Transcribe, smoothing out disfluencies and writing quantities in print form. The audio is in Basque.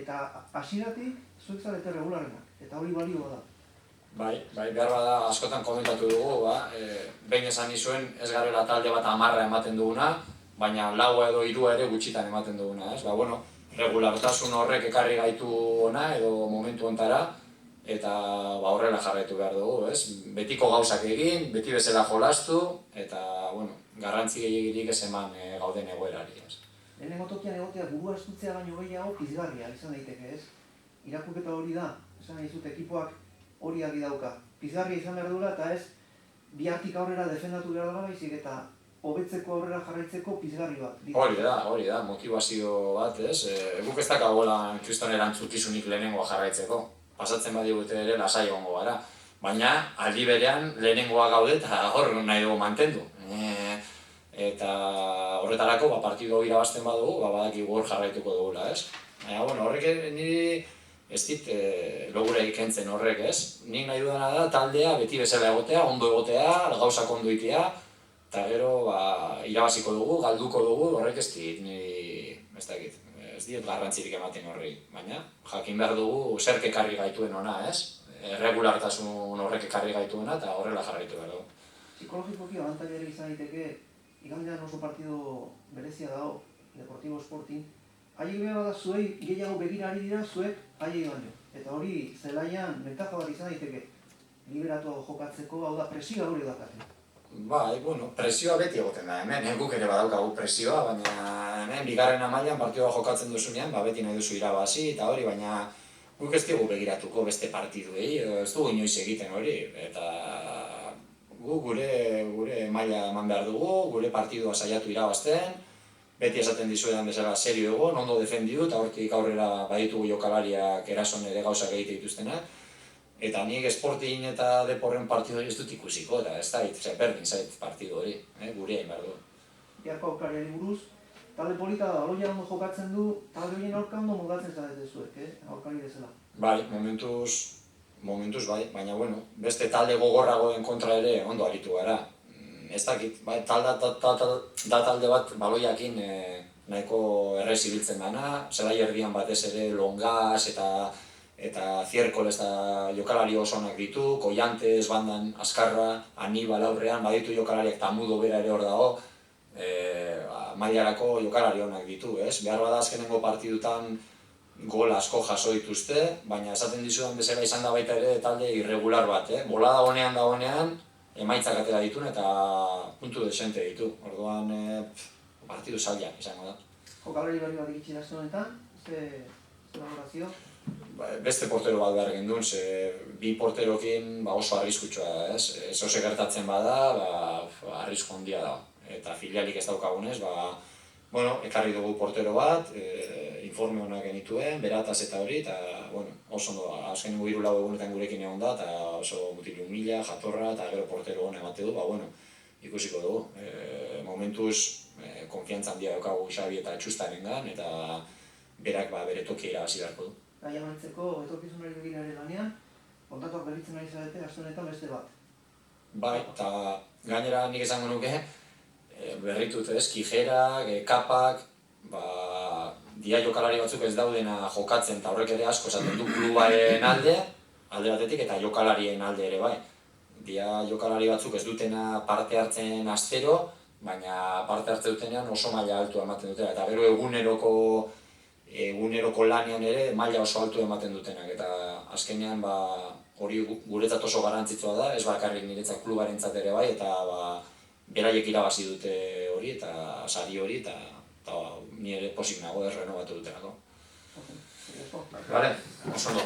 eta hasieratik zuek zarete regularrenak, eta hori balioa da. Bai, behar bada askotan komentatu dugu, behin esan nizuen ez garela talde bat 10 ematen duguna, baina 4 edo 3 ere gutxitan ematen duguna, ez? Regulartasun horrek ekarri gaitu ona edo momentu hontara, eta horrela jarraitu behar dugu, ez? Betiko gauzak egin, beti bezala jolastu, eta, garrantzi gehiagirik ez eman gauden egoerari, ez? Lehenengo tokian egotea burua estutzea baino gehiago pizgarria izan daiteke, ez? Irakurketa hori da, esan nahi zut ekipoak hori argi dauka. Pizgarria izan behar duela eta ez bihartik aurrera defendatu behar dela baizik eta hobetzeko aurrera jarraitzeko pizgarri bat. Hori da, motivazio bat, ez? Guk ez dakagoela kriston erantzukizunik lehenengoa jarraitzeko. Pasatzen badigute ere lasai egongo gara. Baina aldi berean lehenengoa gaude eta hor nahi dugu mantendu. Eta horretarako partidu irabazten badugu, badakigu hor jarraituko dugula, ez? Baina, horrek niri ez dit logura ikentzen horrek, ez? Nik nahi dudana da taldea beti bezala egotea, ondo egotea, gauzak ondo itea, eta gero irabaziko dugu, galduko dugu, horrek ez dit, niri ez dakit, ez dit garrantzirik ematen horri. Baina, jakin behar dugu zerk ekarri gaituen ona, ez? Regulartasun horrek ekarri gaituena eta horrela jarraitu behar dugu. Psikologikoki abantaila ere izan daiteke, igandean oso partido berezia dago, Deportivo Sporting, haiek behar da zuei gehiago begira ari dira zuek haiek baino. Eta hori zelaian bentaja bat izan daiteke liberatuago jokatzeko, hau da presioa hori dakate. Presioa beti egoten da hemen, guk ere badaukagu presioa, baina hemen bigarren mailan partidua jokatzen duzunean, beti nahi duzu irabazi eta hori, baina guk ez dugu begiratuko beste partiduei, ez dugu inoiz egiten hori, eta gure maila eman behar dugu, gure partidua saiatu irabazten, beti esaten dizuetan bezala serio egon, ondo defendidu, eta hortik aurrera baditugu jokalariak erason ere gauzak egite dituztenak. Eta nik Sporting eta Deporren partidu hori ez dut ikusiko, eta ez da, berdin zait partidu hori, gure egin behar du. Biharko aurkariari buruz, talde polita da, aloia ondo jokatzen du, talde horien aurka ondo moldatzen zarete zuek, aurkari bezala. Bai, momentuz bai, baina beste talde gogorragoen kontra ere ondo aritu gara. Ez dakit, da talde bat baloiakin nahiko errez ibiltzen dana, zelai erdian batez ere Longas eta Zierkoles eta jokalari oso onak ditu, Koiantes, Bandan, Azkarra, Anibal aurrean, baditu jokalariak Tamudo bera ere hor dago, mailarako jokalari onak ditu, ez? Behar bada azkenengo partidutan gol asko jaso dituzte, baina esaten dizudan bezala izan da baita ere talde irregular bat, bolada honean, emaitzak atera ditun eta puntu desente ditu. Orduan, partidu zaila izango da. Jokalari berri bat egitxe da honetan, ze elaborazio? Beste portero bat behar gendun, bi porterokin oso arriskutsua da, ez? Ez oso gertatzen bada, arrisku handia da. Eta filialik ez daukagunez, ekarri dugu portero bat, informe honak genituen, berataz eta hori, eta oso ondo, azkenengo 3-4 egunetan gurekin egon da, eta oso mutil humila, jatorra, eta gero portero hona emate du, ikusiko dugu. Momentuz, konfiantza handia daukagu Xabi eta Txustarengan, eta berak bere tokia irabazi beharko du. Gai amaitzeko, etorkizunari begira ere lanean, kontatuak berritzen ari zarete, aste honetan beste bat. Bai, eta gainera nik esango nuke, berritut ez, Kijerak, Kapak, dia jokalari batzuk ez daudena jokatzen, eta horrek ere asko esaten du klubaren alde batetik, eta jokalarien alde ere bai. Dia jokalari batzuk ez dutena parte hartzen astero, baina parte hartzen dutenean oso maila altua ematen dutena, eta gero eguneroko lanean ere maila oso altu ematen dutenak, eta azkenean hori guretzat oso garrantzitsua da, ez bakarrik niretzat klubarentzat ere bai, eta beraiek irabazi dute hori, eta sari hori, eta ni ere pozik nago renobatu dutenako. Vale, oso ondo.